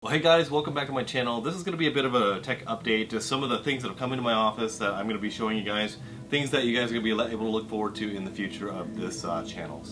Well, hey guys, welcome back to my channel. This is going to be a bit of a tech update, just some of the things that have come into my office that I'm going to be showing you guys, things that you guys are going to be able to look forward to in the future of this channel.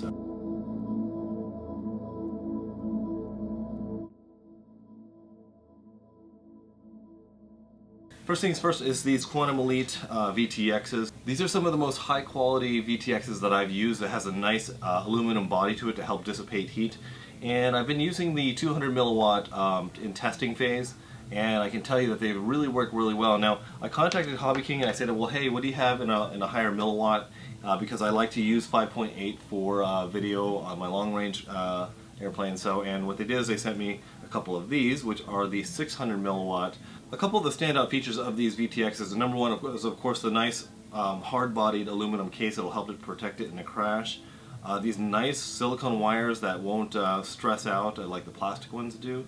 First things first is these Quantum Elite VTXs. These are some of the most high quality VTXs that I've used. It has a nice aluminum body to it to help dissipate heat. And I've been using the 200 milliwatt in testing phase, and I can tell you that they really work really well. Now, I contacted Hobbyking and I said, well, hey, what do you have in a higher milliwatt? Because I like to use 5.8 for video on my long range airplane. And what they did is they sent me a couple of these, which are the 600 milliwatt. A couple of the standout features of these VTXs, number one is of course the nice hard-bodied aluminum case that will help to protect it in a crash. These nice silicone wires that won't stress out like the plastic ones do.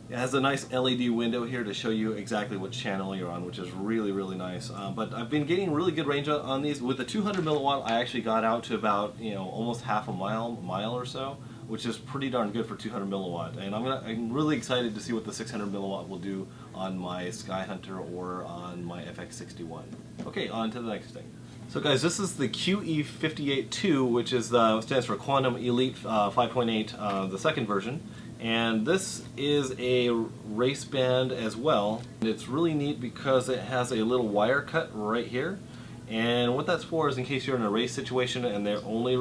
It has a nice LED window here to show you exactly what channel you're on, which is really, really nice. But I've been getting really good range on these. With the 200 milliwatt, I actually got out to about almost half a mile or so, which is pretty darn good for 200 milliwatt. And I'm really excited to see what the 600 milliwatt will do on my Skyhunter or on my FX61. Okay, on to the next thing. So guys, this is the QE58-2, which is stands for Quantum Elite 5.8, the second version. And this is a race band as well. And it's really neat because it has a little wire cut right here. And what that's for is in case you're in a race situation and they only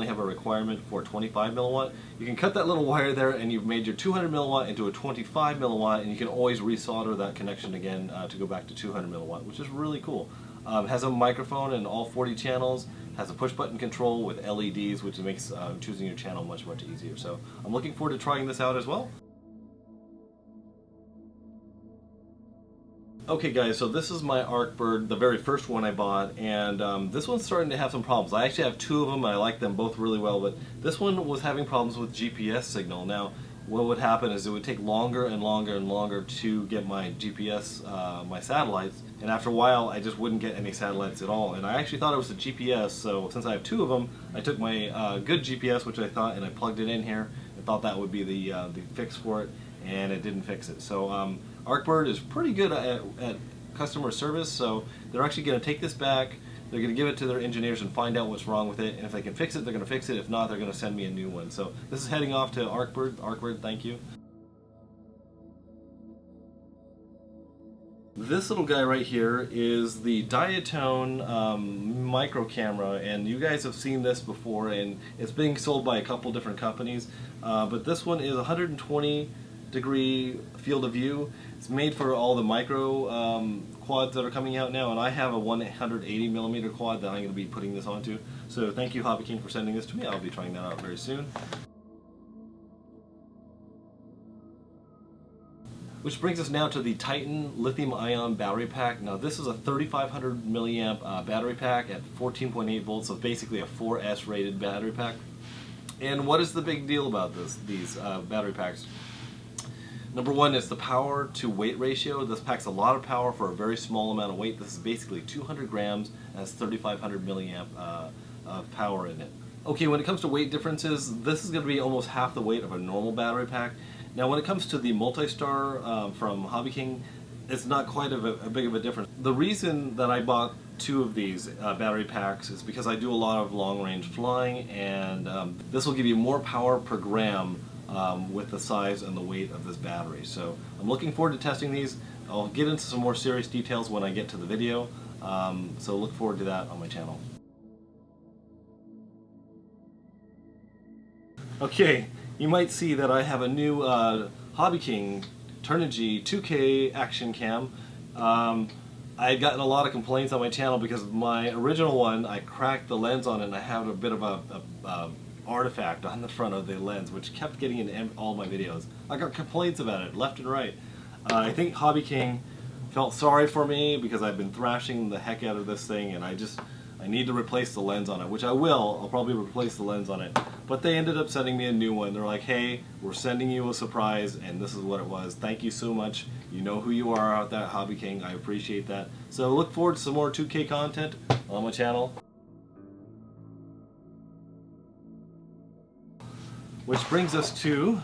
have a requirement for 25 milliwatt. You can cut that little wire there and you've made your 200 milliwatt into a 25 milliwatt, and you can always resolder that connection again to go back to 200 milliwatt, which is really cool. It has a microphone in all 40 channels, has a push button control with LEDs, which makes choosing your channel much easier. So I'm looking forward to trying this out as well. Okay guys, so this is my Arcbird, the very first one I bought, and this one's starting to have some problems. I actually have two of them and I like them both really well, but this one was having problems with GPS signal. Now, what would happen is it would take longer and longer to get my GPS, my satellites, and after a while I just wouldn't get any satellites at all. And I actually thought it was the GPS, so since I have two of them, I took my good GPS, which I thought, and I plugged it in here, and thought that would be the fix for it, and it didn't fix it. So Arcbird is pretty good at customer service, so they're actually going to take this back. They're going to give it to their engineers and find out what's wrong with it, and if they can fix it, they're going to fix it. If not, they're going to send me a new one. So this is heading off to Arcbird. Arcbird, thank you. This little guy right here is the DietTown micro camera, and you guys have seen this before, and it's being sold by a couple different companies. But this one is 120-degree field of view. It's made for all the micro quads that are coming out now, and I have a 180mm quad that I'm going to be putting this onto. So thank you, Hobbyking, for sending this to me. I'll be trying that out very soon. Which brings us now to the Titan lithium-ion battery pack. Now this is a 3500 milliamp battery pack at 14.8 volts, so basically a 4S rated battery pack. And what is the big deal about these battery packs? Number one is the power to weight ratio. This packs a lot of power for a very small amount of weight. This is basically 200 grams and has 3500 milliamp of power in it. Okay, when it comes to weight differences, this is going to be almost half the weight of a normal battery pack. Now when it comes to the Multi-Star from Hobbyking, it's not quite a big of a difference. The reason that I bought two of these battery packs is because I do a lot of long-range flying, and this will give you more power per gram with the size and the weight of this battery. So I'm looking forward to testing these. I'll get into some more serious details when I get to the video, so look forward to that on my channel. Okay, you might see that I have a new Hobbyking Turnigy 2K action cam. I had gotten a lot of complaints on my channel because my original one, I cracked the lens on it and I have a bit of a artifact on the front of the lens, which kept getting in all my videos. I got complaints about it left and right. I think Hobbyking felt sorry for me because I've been thrashing the heck out of this thing, and I need to replace the lens on it, which I will. I'll probably replace the lens on it. But they ended up sending me a new one. They're like, hey, we're sending you a surprise, and this is what it was. Thank you so much. You know who you are out there, Hobbyking. I appreciate that. So look forward to some more 2K content on my channel. Which brings us to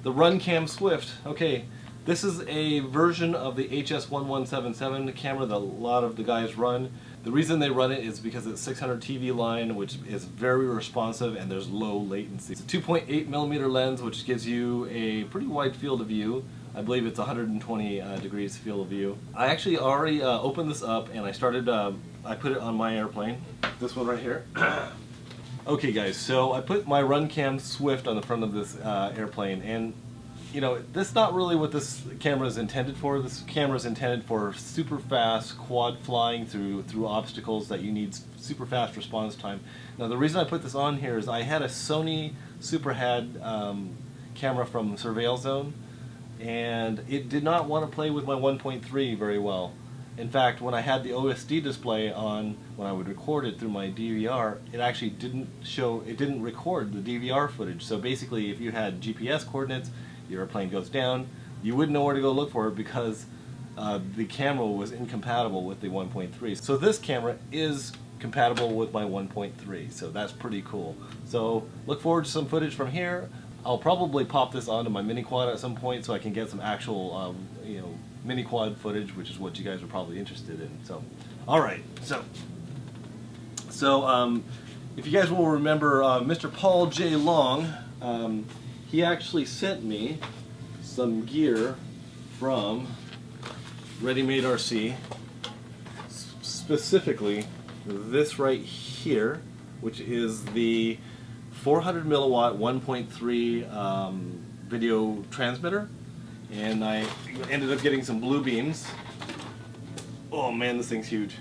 the Runcam Swift. Okay, this is a version of the HS1177 camera that a lot of the guys run. The reason they run it is because it's 600 TV line, which is very responsive and there's low latency. It's a 2.8mm lens, which gives you a pretty wide field of view. I believe it's 120 degrees field of view. I actually already opened this up and I started, I put it on my airplane. This one right here. Okay guys, so I put my Runcam Swift on the front of this airplane, and you know, that's not really what this camera is intended for. This camera is intended for super fast quad flying through obstacles that you need super fast response time. Now the reason I put this on here is I had a Sony Superhad camera from Surveil Zone, and it did not want to play with my 1.3 very well. In fact, when I had the OSD display on, when I would record it through my DVR, it actually didn't record the DVR footage. So basically, if you had GPS coordinates, your airplane goes down, you wouldn't know where to go look for it because the camera was incompatible with the 1.3. So this camera is compatible with my 1.3, so that's pretty cool. So look forward to some footage from here. I'll probably pop this onto my mini quad at some point so I can get some actual you know, mini quad footage, which is what you guys are probably interested in. So, all right. So if you guys will remember, Mr. Paul J. Long, he actually sent me some gear from Ready Made RC, specifically this right here, which is the 400 milliwatt 1.3 video transmitter. And I ended up getting some blue beams. Oh man, this thing's huge.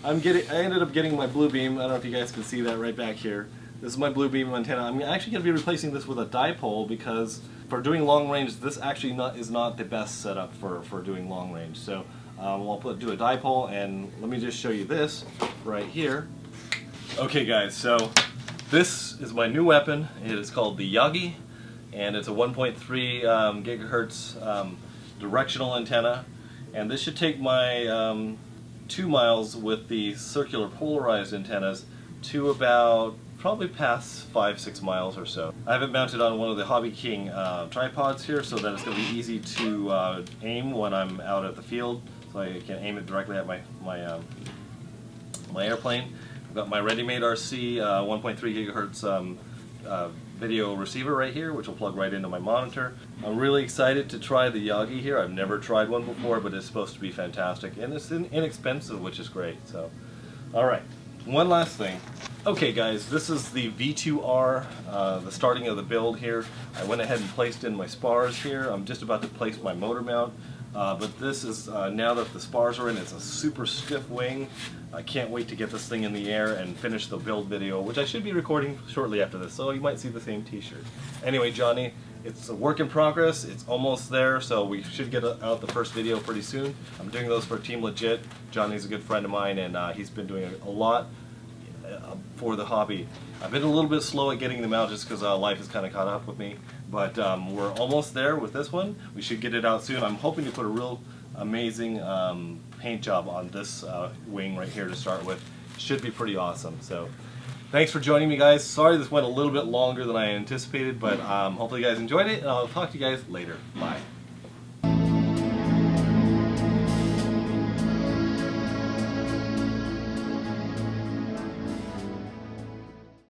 I ended up getting my blue beam. I don't know if you guys can see that right back here. This is my blue beam antenna. I'm actually going to be replacing this with a dipole because for doing long range, this actually is not the best setup for doing long range. So I'll do a dipole, and let me just show you this right here. Okay guys, so this is my new weapon. It is called the Yagi, and it's a 1.3 gigahertz directional antenna, and this should take my 2 miles with the circular polarized antennas to about probably past 5-6 miles or so. I have it mounted on one of the Hobbyking tripods here so that it's going to be easy to aim when I'm out at the field, so I can aim it directly at my airplane. I've got my Ready Made RC 1.3 gigahertz video receiver right here, which will plug right into my monitor. I'm really excited to try the Yagi here. I've never tried one before, but it's supposed to be fantastic, and it's inexpensive, which is great. So, all right, one last thing. Okay guys, this is the V2R, the starting of the build here. I went ahead and placed in my spars here. I'm just about to place my motor mount, but this is, now that the spars are in, it's a super stiff wing. I can't wait to get this thing in the air and finish the build video, which I should be recording shortly after this, so you might see the same t-shirt. Anyway, Johnny, it's a work in progress. It's almost there, so we should get out the first video pretty soon. I'm doing those for Team Legit. Johnny's a good friend of mine, and he's been doing a lot for the hobby. I've been a little bit slow at getting them out just because life has kind of caught up with me, but we're almost there with this one. We should get it out soon. I'm hoping to put a real amazing paint job on this wing right here to start with. Should be pretty awesome. So thanks for joining me, guys. Sorry this went a little bit longer than I anticipated, but hopefully you guys enjoyed it, and I'll talk to you guys later. Bye.